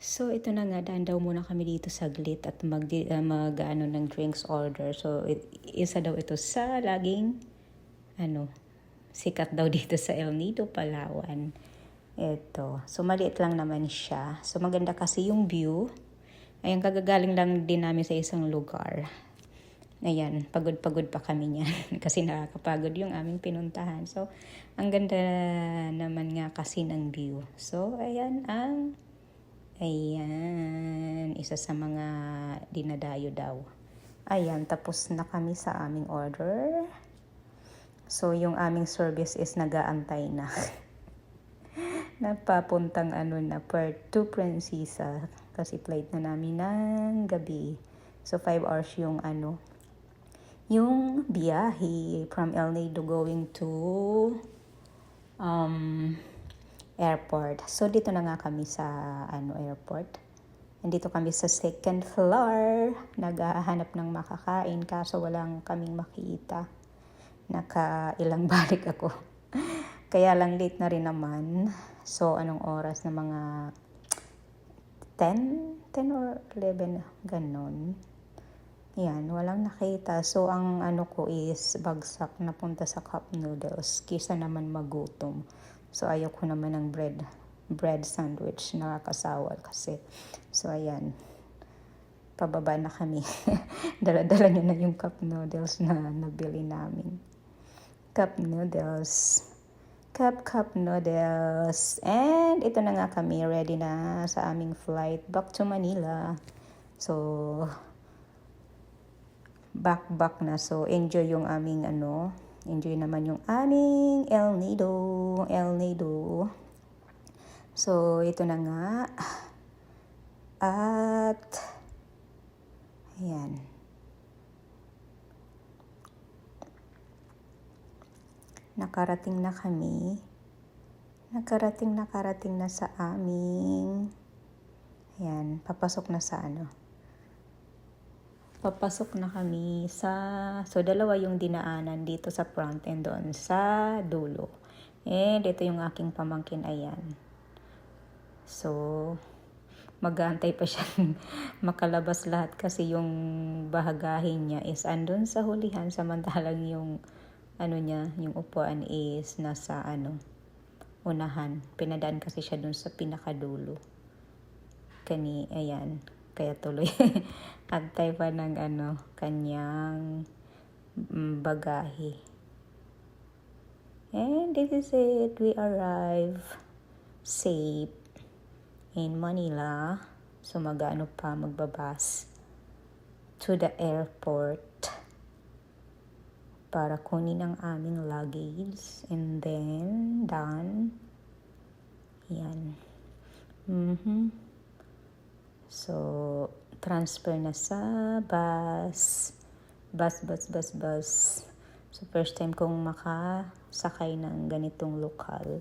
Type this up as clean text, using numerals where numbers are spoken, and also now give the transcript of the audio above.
So ito na nga, daan daw muna kami dito saglit at mag ng drinks order. So isa daw ito sa laging sikat daw dito sa El Nido, Palawan. Ito. So maliit lang naman siya. So maganda kasi yung view. Ayan, kagagaling lang din namin sa isang lugar. Ayan, pagod-pagod pa kami niyan kasi nakakapagod yung aming pinuntahan. So, ang ganda naman nga kasi ng view. So, ayan, isa sa mga dinadayo daw. Ayan, tapos na kami sa aming order. So, yung aming service is nag-aantay na. Napapuntang na Puerto Princesa kasi flight na namin ng gabi. So, 5 hours yung biyahe from El Nido going to airport. So, dito na nga kami sa airport. Nandito kami sa second floor. Naghahanap ng makakain kaso walang kaming makita. Nakailang balik ako. Kaya lang late na rin naman. So, anong oras na mga 10 or 11, ganon. Yan, walang nakita. So, ang ko is bagsak napunta sa cup noodles. Kisa naman magutom. So, ayaw ko naman ng bread sandwich. Nakakasawal kasi. So, ayan. Pababa na kami. Dala-dala niya na yung cup noodles na nabili namin. Cup noodles. Cup noodles. And ito na nga kami. Ready na sa aming flight back to Manila. So, back na. So, enjoy yung aming enjoy naman yung aming El Nido. So, ito na nga. At, ayan. Nakarating na kami. Nakarating na sa aming, ayan, papasok na kami sa, so dalawa yung dinaanan dito sa front and doon sa dulo. And ito yung aking pamangkin, ayan. So, mag-aantay pa siya makalabas lahat kasi yung bahagahin niya is andun sa hulihan samantalang yung yung upuan is nasa unahan. Pinadaan kasi siya dun sa pinakadulo. Ayan. Kaya tuloy antay pa ng kanyang bagahe. And this is it. We arrive safe in Manila. So magbabas to the airport para kunin ang aming luggage. And then done. Yan. So, transfer na sa bus. So, first time kong makasakay ng ganitong lokal.